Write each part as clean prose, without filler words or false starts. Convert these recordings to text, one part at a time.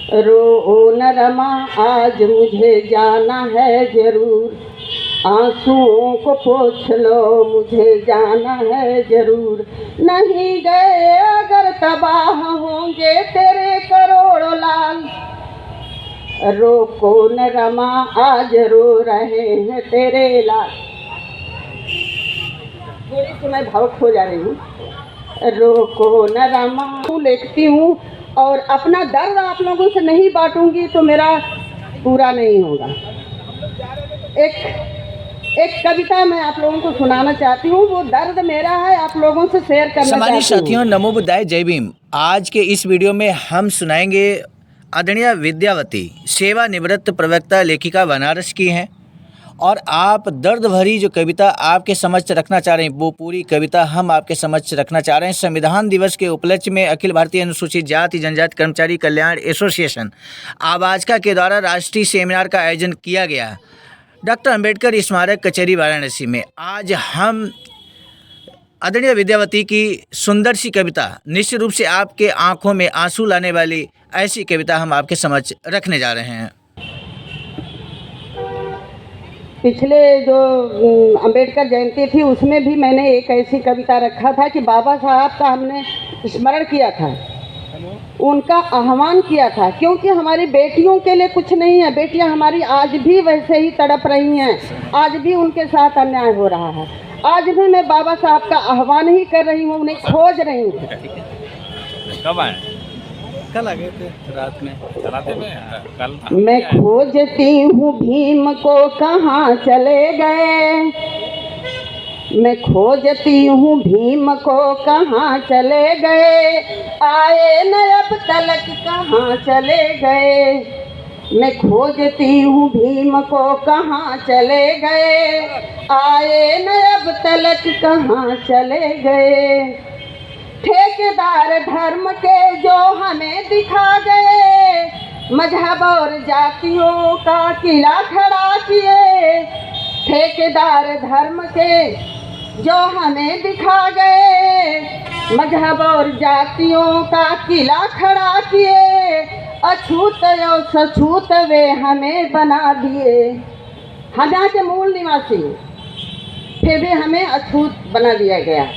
रो न रमा आज मुझे जाना है जरूर, आंसुओं को पोंछ लो मुझे जाना है जरूर। नहीं गए अगर तबाह होंगे तेरे करोड़ों लाल, रोको न रमा आज रो रहे हैं तेरे लाल। थोड़ी सी मैं भावुक हो जा रही हूँ। रोको न रमा लिखती हूँ और अपना दर्द आप लोगों से नहीं बांटूंगी तो मेरा पूरा नहीं होगा। एक कविता मैं आप लोगों को सुनाना चाहती हूँ, वो दर्द मेरा है आप लोगों से शेयर करना चाहती हूँ। साथियों, नमो बुद्धाय, जय भीम। आज के इस वीडियो में हम सुनाएंगे आदरणीय विद्यावती, सेवानिवृत्त प्रवक्ता लेखिका बनारस की हैं, और आप दर्द भरी जो कविता आपके समक्ष रखना चाह रहे हैं वो पूरी कविता हम आपके समक्ष रखना चाह रहे हैं। संविधान दिवस के उपलक्ष्य में अखिल भारतीय अनुसूचित जाति जनजाति कर्मचारी कल्याण एसोसिएशन आवाजका के द्वारा राष्ट्रीय सेमिनार का आयोजन किया गया डॉक्टर अंबेडकर स्मारक कचहरी वाराणसी में। आज हम आदरणीय विद्यावती की सुंदर सी कविता, निश्चित रूप से आपके आंखों में आंसू लाने वाली ऐसी कविता हम आपके समक्ष रखने जा रहे हैं। पिछले जो अंबेडकर जयंती थी उसमें भी मैंने एक ऐसी कविता रखा था कि बाबा साहब का हमने स्मरण किया था, उनका आह्वान किया था, क्योंकि हमारी बेटियों के लिए कुछ नहीं है। बेटियां हमारी आज भी वैसे ही तड़प रही हैं, आज भी उनके साथ अन्याय हो रहा है। आज भी मैं बाबा साहब का आह्वान ही कर रही हूँ, उन्हें खोज रही हूँ। कब आए? कल आ गए थे रात में, चलाते में कल। मैं खोजती हूँ भीम को कहाँ चले गए, मैं खोजती हूँ भीम को कहाँ चले गए, आए न अब तलक कहाँ चले गए। मैं खोजती हूँ भीम को कहाँ चले गए, आए न अब तलक कहाँ चले गए। ठेकेदार धर्म के जो हमें दिखा गए, मजहब और जातियों का किला खड़ा किए। ठेकेदार धर्म के जो हमें दिखा गए, मजहब और जातियों का किला खड़ा किए। अछूत और सछूत वे हमें बना दिए। हम यहाँ के मूल निवासी, फिर भी हमें अछूत बना दिया गया।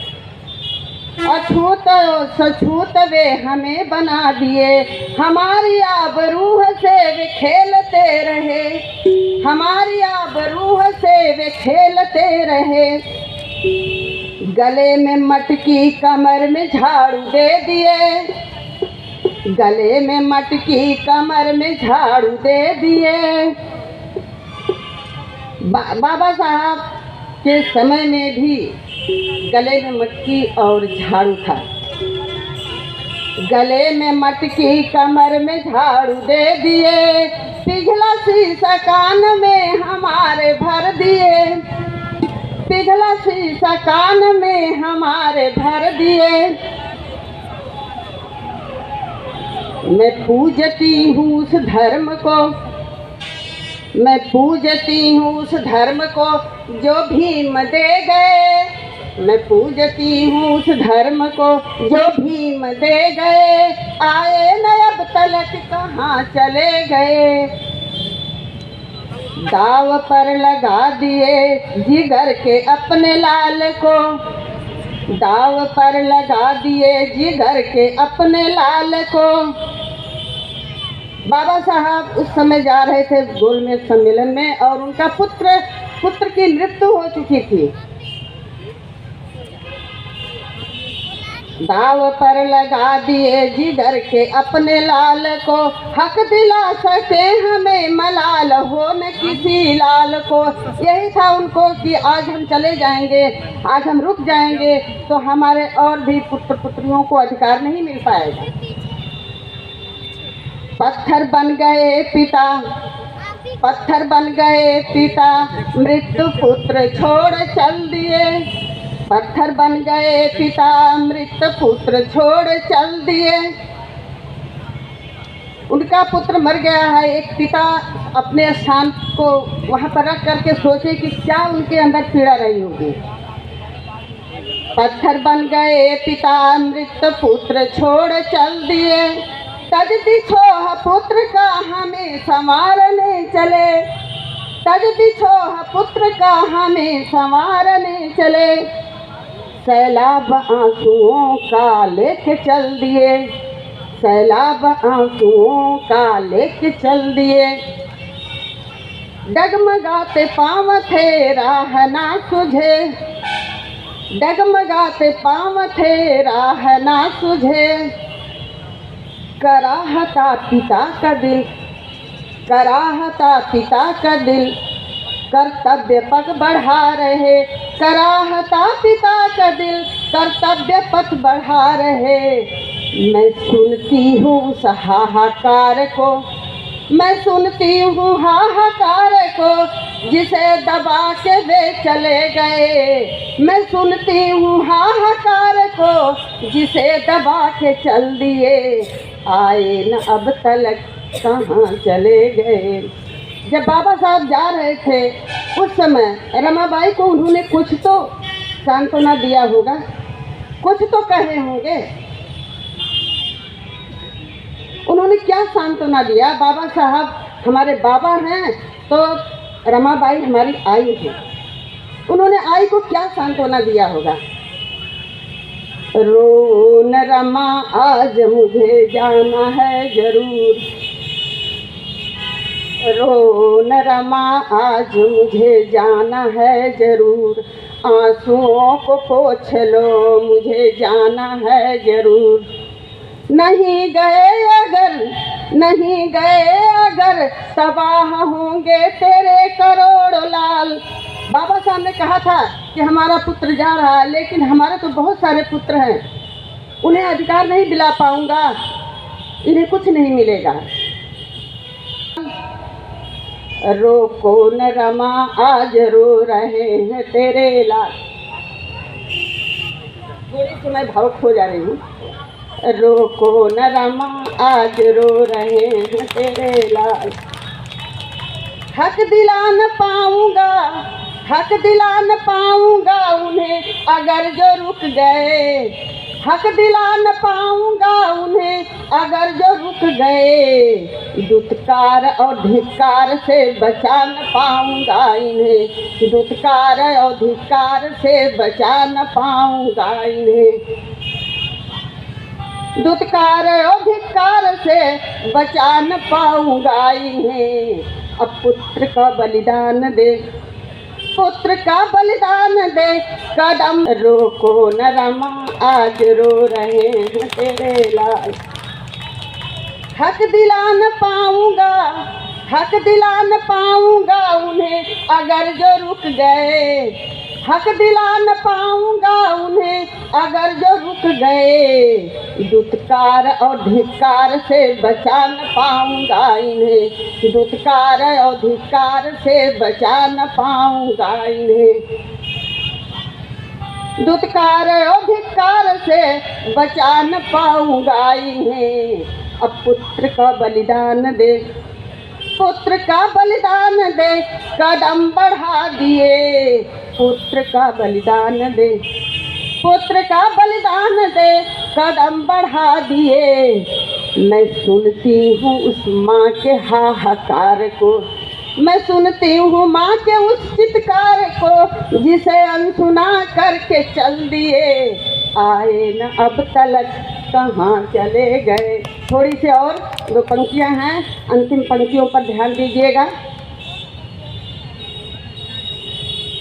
अछूत और सछूत वे हमें बना दिए। हमारी आबरूह से वे खेलते रहे, हमारी आबरूह से वे खेलते रहे। गले में मटकी कमर में झाड़ू दे दिए, गले में मटकी कमर में झाड़ू दे दिए। बाबा साहब के समय में भी गले में मटकी और झाड़ू था। गले में मटकी कमर में झाड़ू दे दिए। पिघला शीशा कान में हमारे भर दिए, पिघला शीशा कान में हमारे भर दिए। मैं पूजती हूँ उस धर्म को, मैं पूजती हूँ उस धर्म को जो भीम दे गए। मैं पूजती हूँ उस धर्म को जो भीम दे गए, आए न अब तलक कहाँ चले गए। दाव पर लगा दिए जिगर के अपने लाल को, दाव पर लगा दिए जिगर के अपने लाल को। बाबा साहब उस समय जा रहे थे गोलमेज सम्मेलन में और उनका पुत्र की मृत्यु हो चुकी थी। दाव पर लगा दिए जिगर के अपने लाल को, हक दिला सके हमें मलाल हो न किसी लाल को। यही था उनको कि आज हम चले जाएंगे, आज हम रुक जाएंगे तो हमारे और भी पुत्र पुत्रियों को अधिकार नहीं मिल पाएगा। पत्थर बन गए पिता, पत्थर बन गए पिता, मृत्यु पुत्र छोड़ चल दिए। पत्थर बन गए पिता, मृत पुत्र छोड़ चल दिए। उनका पुत्र मर गया है। एक पिता अपने स्थान को वहाँ पर रख करके सोचे कि क्या उनके अंदर पीड़ा रही होगी। पत्थर बन गए पिता, मृत पुत्र छोड़ चल दिए। तज बिछोह पुत्र का हमें संवारने चले, तज बिछोह पुत्र का हमें संवारने चले, सैलाब आंसुओं का लेके चल दिए, सैलाब आंसुओं का लेके चल दिए, डगमगाते पाँव थे राह ना सुझे, डगमगाते पाँव थे राह ना सुझे, कराहता पिता का दिल, कराहता पिता का दिल, कर्तव्य पथ बढ़ा रहे, कराहता पिता का दिल, कर्तव्य पथ बढ़ा रहे। मैं सुनती हूँ उस हाहाकार को, मैं सुनती हूँ हाहाकार को, जिसे दबा के वे चले गए, मैं सुनती हूँ हाहाकार को, जिसे दबा के चल दिए, आए न अब तलक कहाँ चले गए। जब बाबा साहब जा रहे थे उस समय रमाबाई को उन्होंने कुछ तो सांत्वना दिया होगा, कुछ तो कहे होंगे। उन्होंने क्या सांत्वना दिया? बाबा साहब हमारे बाबा हैं तो रमाबाई हमारी आई है, उन्होंने आई को क्या सांत्वना दिया होगा? रो न रमा आज मुझे जाना है जरूर, रो न रमा आज मुझे जाना है जरूर, आंसुओं को पोंछ लो मुझे जाना है जरूर, नहीं गए अगर, नहीं गए अगर तबाह होंगे तेरे करोड़ों लाल। बाबा साहब ने कहा था कि हमारा पुत्र जा रहा है, लेकिन हमारे तो बहुत सारे पुत्र हैं, उन्हें अधिकार नहीं दिला पाऊंगा, इन्हें कुछ नहीं मिलेगा। रोको न रमा आज रो रहे हैं तेरे लाल। थोड़ी सी मैं भावुक हो जा रही हूँ। रोको न रमा आज रो रहे हैं तेरे लाल, हक दिला न पाऊंगा, हक दिला न पाऊंगा उन्हें अगर जो रुक गए, हक दिला न पाऊंगा उन्हें अगर जो रुक गए, दुत्कार और धिक्कार से बचा न पाऊंगा इन्हें, दुत्कार और धिक्कार से बचा न पाऊंगा इन्हें, दुत्कार और धिक्कार से बचा न पाऊंगा इन्हें। अब पुत्र का बलिदान दे, पुत्र का बलिदान दे, कदम रोको न रमा आज रो रहे हैं तेरे लाल, हक दिला न पाऊंगा, हक दिला न पाऊंगा उन्हें अगर जो रुक गए, हक दिला न पाऊंगा उन्हें अगर जो रुक गए, दुत्कार और धिक्कार से बचा न पाऊंगा इन्हें, दुत्कार और धिक्कार से बचा न पाऊंगा इन्हें, दुत्कार और धिक्कार से बचा न पाऊंगा इन्हें। अब पुत्र का बलिदान दे, पुत्र का बलिदान दे, कदम बढ़ा दिए, पुत्र का बलिदान दे, पुत्र का बलिदान दे, कदम बढ़ा दिए। मैं सुनती हूँ उस माँ के हाहाकार को, मैं सुनती हूँ माँ के उस चित्कार को, जिसे अनसुना करके चल दिए, आए न अब तलक कहाँ चले गए। थोड़ी सी और दो पंक्तियाँ हैं, अंतिम पंक्तियों पर ध्यान दीजिएगा।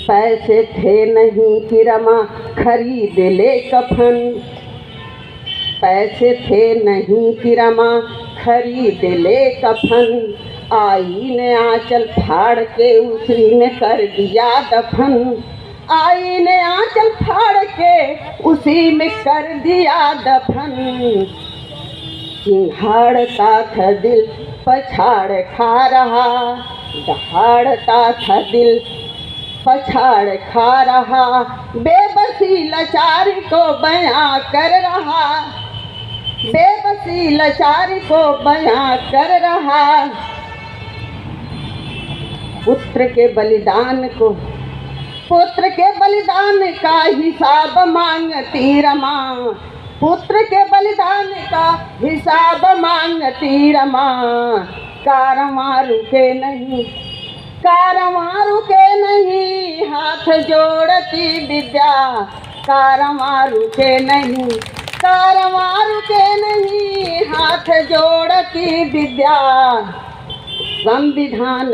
पैसे थे नहीं कि रमा खरीद ले कफन, पैसे थे नहीं कि रमा खरीद ले कफन, आई ने आंचल फाड़ के उसी में कर दिया दफन, आई ने आंचल फाड़ के उसी में कर दिया दफन, चिंहाड़ता था दिल पछाड़ खा रहा, दहाड़ता था दिल पछाड़ खा रहा, बेबसी लाचारी को बयां कर रहा, बेबसी लाचारी को बयां कर रहा। पुत्र के बलिदान को, पुत्र के बलिदान का हिसाब मांगती रमा, पुत्र के बलिदान का हिसाब मांगती रमा, कारवां रुके नहीं, कारवां रुके नहीं, हाथ जोड़ती विद्या, कारवां रुके नहीं, कारवां रुके नहीं, हाथ जोड़ती विद्या। संविधान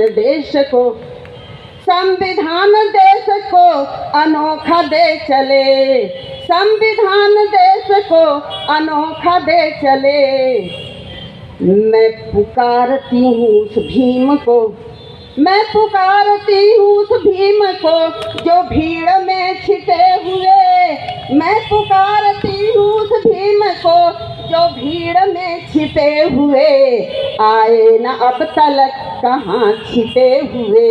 देश को अनोखा दे चले, संविधान देश को अनोखा दे चले। मैं पुकारती हूँ उस भीम को, मैं पुकारती हूँ उस भीम को जो भीड़ में छिपे हुए, मैं पुकारती हूँ उस भीम को जो भीड़ में छिपे हुए, आए न अब तलक कहाँ छिपे हुए,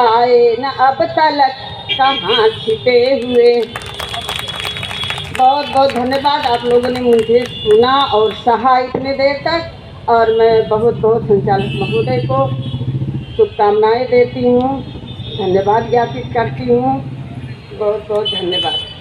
आए न अब तलक कहाँ छिपे हुए। बहुत बहुत धन्यवाद, आप लोगों ने मुझे सुना और सहा इतने देर तक, और मैं बहुत बहुत संचालक महोदय को शुभकामनाएं देती हूँ, धन्यवाद ज्ञापित करती हूँ। बहुत बहुत धन्यवाद।